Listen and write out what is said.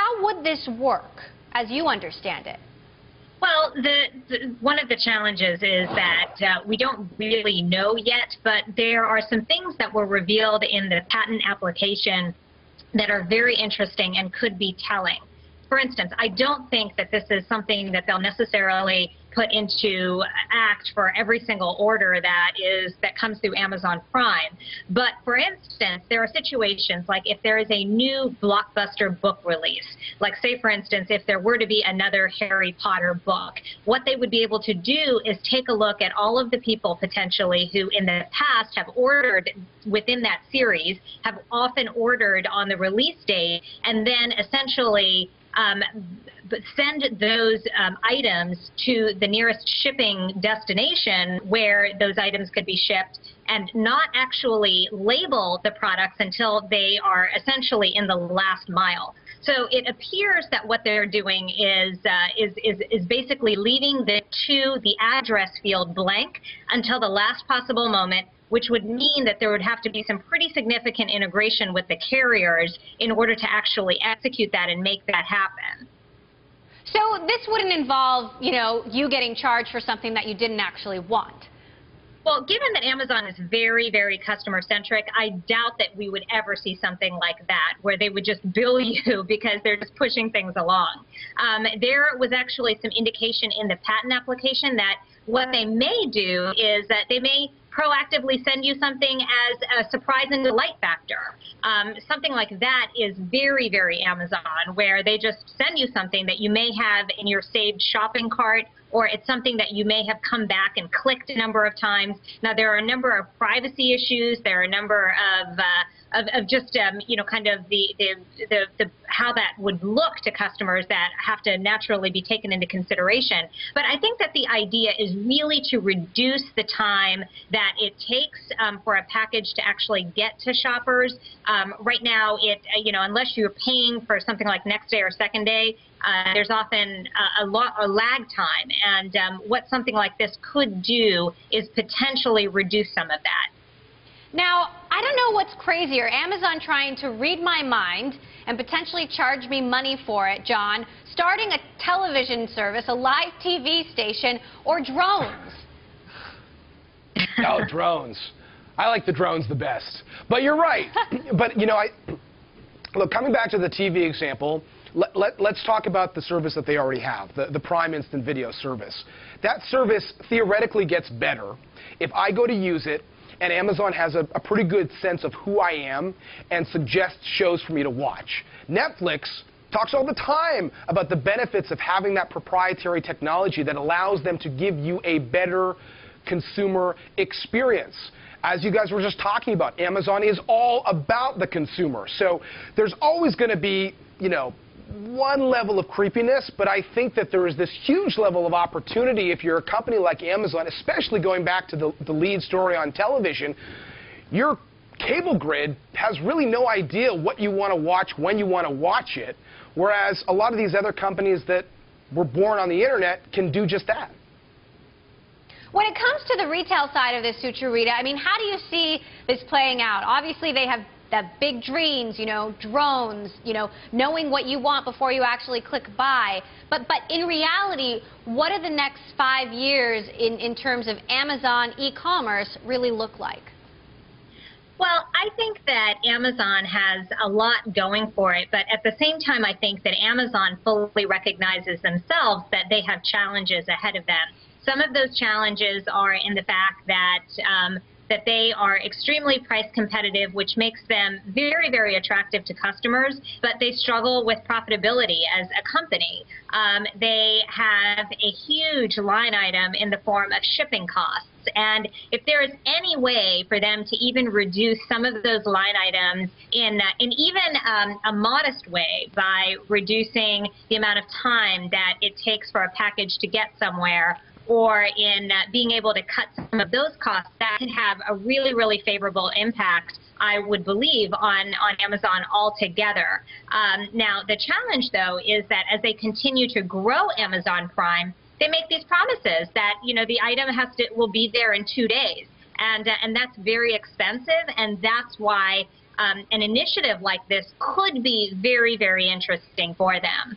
how would this work, as you understand it? Well, one of the challenges is that we don't really know yet, but there are some things that were revealed in the patent application that are very interesting and could be telling. For instance, I don't think that this is something that they'll necessarily put into act for every single order that comes through Amazon Prime. But for instance, there are situations like if there is a new blockbuster book release, like say for instance, if there were to be another Harry Potter book, what they would be able to do is take a look at all of the people potentially who in the past have ordered within that series, have often ordered on the release date, and then essentially send those items to the nearest shipping destination where those items could be shipped, and not actually label the products until they are essentially in the last mile. So it appears that what they're doing is basically leaving the address field blank until the last possible moment, which would mean that there would have to be some pretty significant integration with the carriers in order to actually execute that and make that happen. So this wouldn't involve, you getting charged for something that you didn't actually want. Well, given that Amazon is very, very customer-centric, I doubt that we would ever see something like that, where they would just bill you because they're just pushing things along. There was actually some indication in the patent application that what they may do is that they may proactively send you something as a surprise and delight factor. Something like that is very, very Amazon, where they just send you something that you may have in your saved shopping cart, or it's something that you may have come back and clicked a number of times. Now, there are a number of privacy issues. There are a number of just, kind of the how that would look to customers that have to naturally be taken into consideration. But I think that the idea is really to reduce the time that it takes for a package to actually get to shoppers. Right now, unless you're paying for something like next day or second day, there's often a lag time. And what something like this could do is potentially reduce some of that. Now, I don't know what's crazier, Amazon trying to read my mind and potentially charge me money for it, John, starting a television service, a live TV station, or drones. Oh, drones. I like the drones the best. But you're right. But, look, coming back to the TV example, let's talk about the service that they already have, the Prime Instant Video service. That service theoretically gets better if I go to use it and Amazon has a pretty good sense of who I am and suggests shows for me to watch. Netflix talks all the time about the benefits of having that proprietary technology that allows them to give you a better consumer experience. As you guys were just talking about, Amazon is all about the consumer. So there's always going to be, one level of creepiness, but I think that there is this huge level of opportunity if you're a company like Amazon, especially going back to the lead story on television. Your cable grid has really no idea what you want to watch, when you want to watch it, whereas a lot of these other companies that were born on the internet can do just that. When it comes to the retail side of this, Sucharita, I mean, how do you see this playing out? Obviously, they have that big dreams, drones, knowing what you want before you actually click buy. But in reality, what do the next 5 years in terms of Amazon e-commerce really look like? Well, I think that Amazon has a lot going for it, but at the same time, I think that Amazon fully recognizes themselves that they have challenges ahead of them. Some of those challenges are in the fact that they are extremely price competitive, which makes them very, very attractive to customers, but they struggle with profitability as a company. They have a huge line item in the form of shipping costs. And if there is any way for them to even reduce some of those line items in even a modest way by reducing the amount of time that it takes for a package to get somewhere, or in being able to cut some of those costs, that could have a really, really favorable impact, I would believe, on Amazon altogether. Now, the challenge, though, is that as they continue to grow Amazon Prime, they make these promises that, the item will be there in 2 days. And that's very expensive, and that's why an initiative like this could be very, very interesting for them.